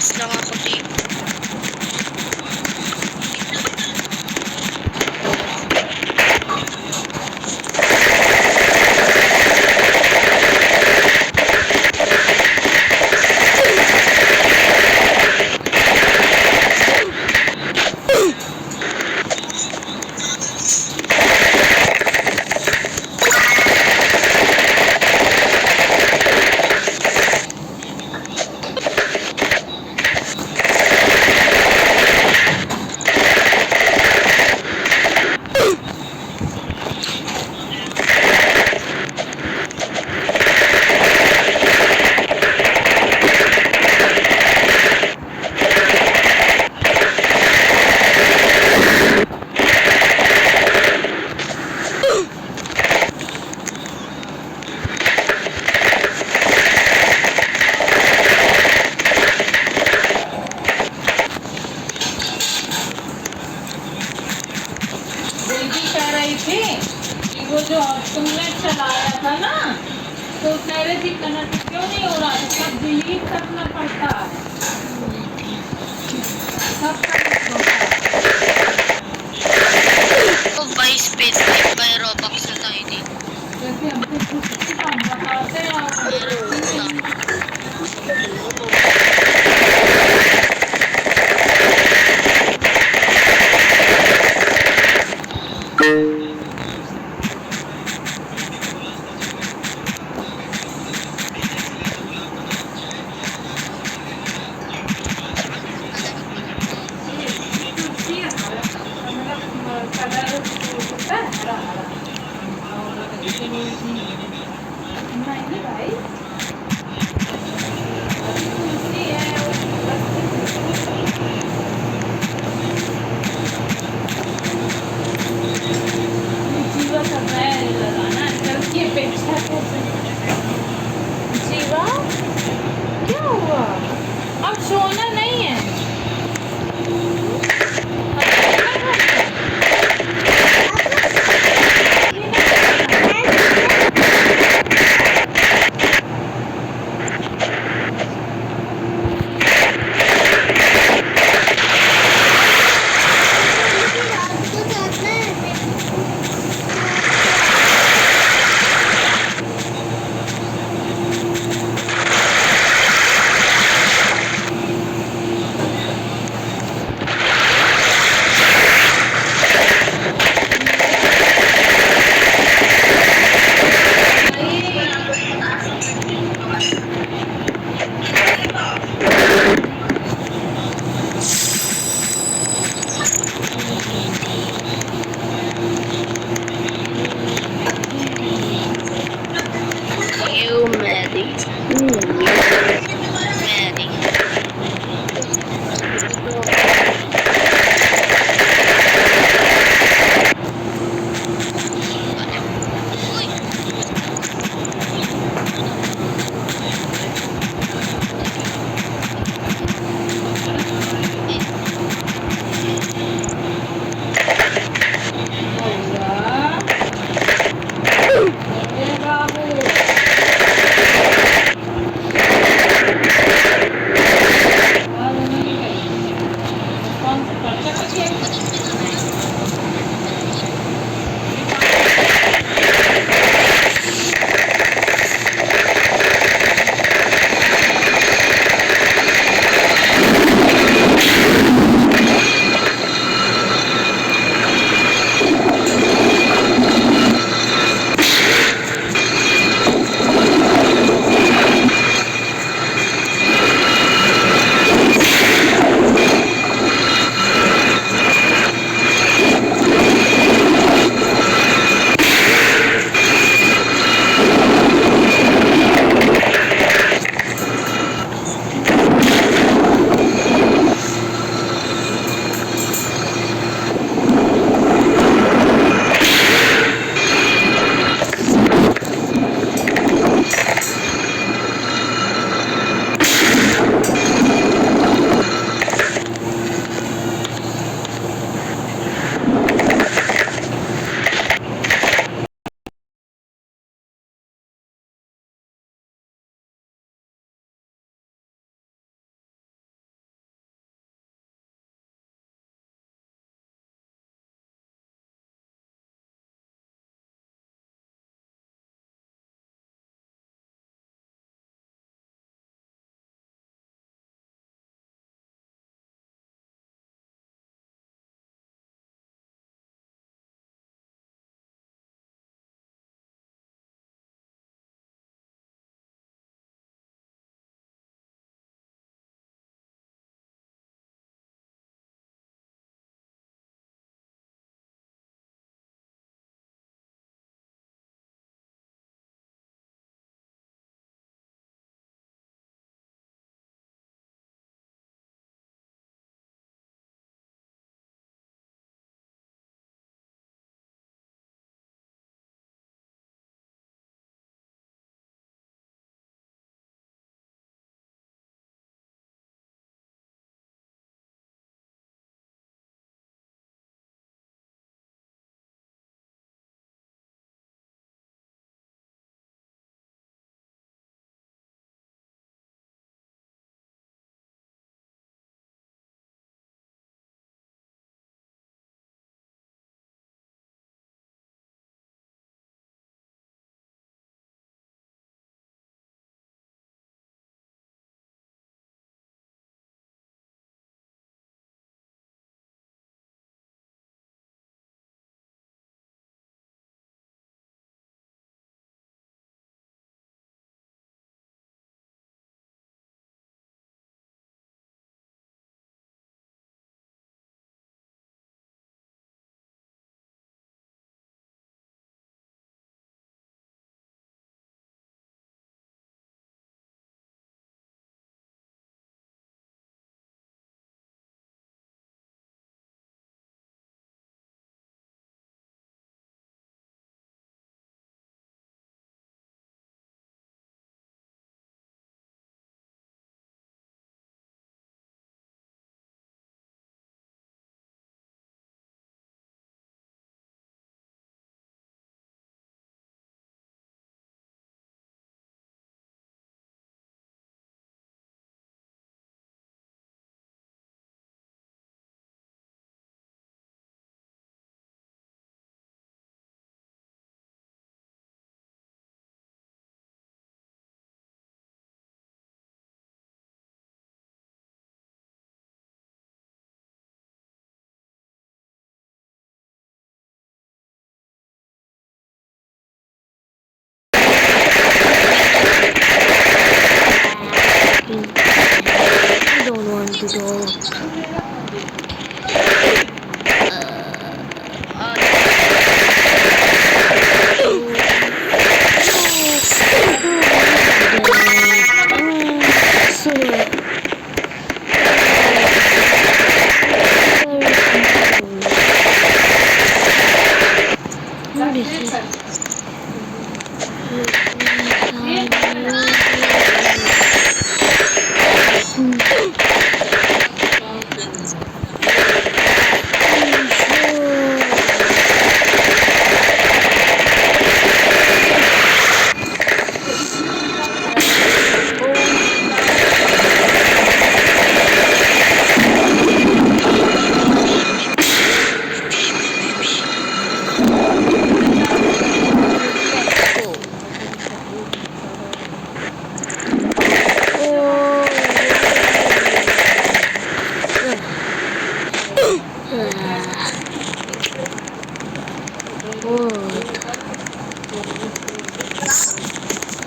Nag-practice lang ako dito. दीदी कह रही थी कि वो जो तुमने चलाया था ना, तो कह रही थी कनेक्ट क्यों नहीं हो रहा है, सब डिलीट करना पड़ता है, सब कनेक्ट होता है। तो 22 पेज पे by Robux na tayo dito. जैसे हमको कुछ काम बताते हैं और Meron na. कलर होता है हरा हरा और नहीं भाई तुलसी है जीवा का मैं लगाना कल की अपेक्षा कैसे जीवा क्या हुआ अब सोना नहीं है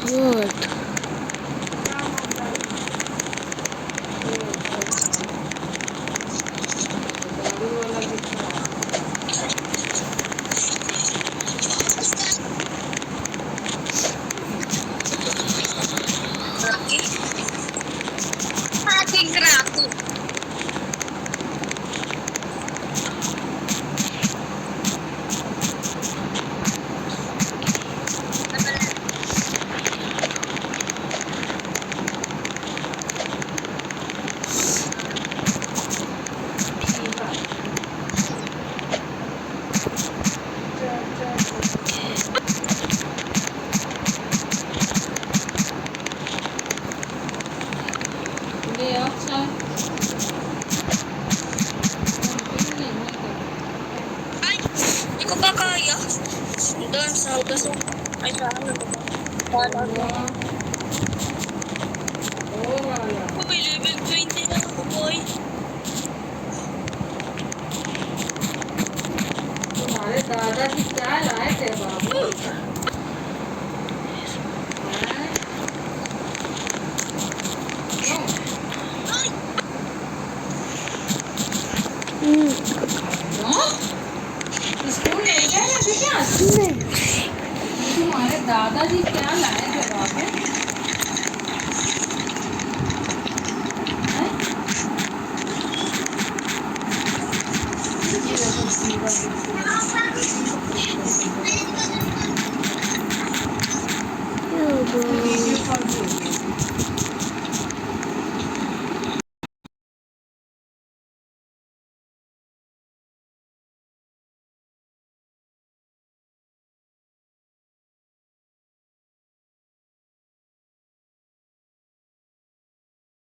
Good. दारू वाला कितना Aking grato. ले अच्छा Ay, hindi ko ba kaya? Doon sa gasong. Ay, sa ano ba? Kala ko. और वाला Ako may level 20 na ako, boy. तुम्हारे दादाजी क्या लाए थे बाबू हैं? क्यों? Ay! क्यों? स्कूल ले गए ना बेटा तुम्हारे दादाजी क्या लाए थे बाबू हैं? ये देखो सीधा वीडियो कॉल पे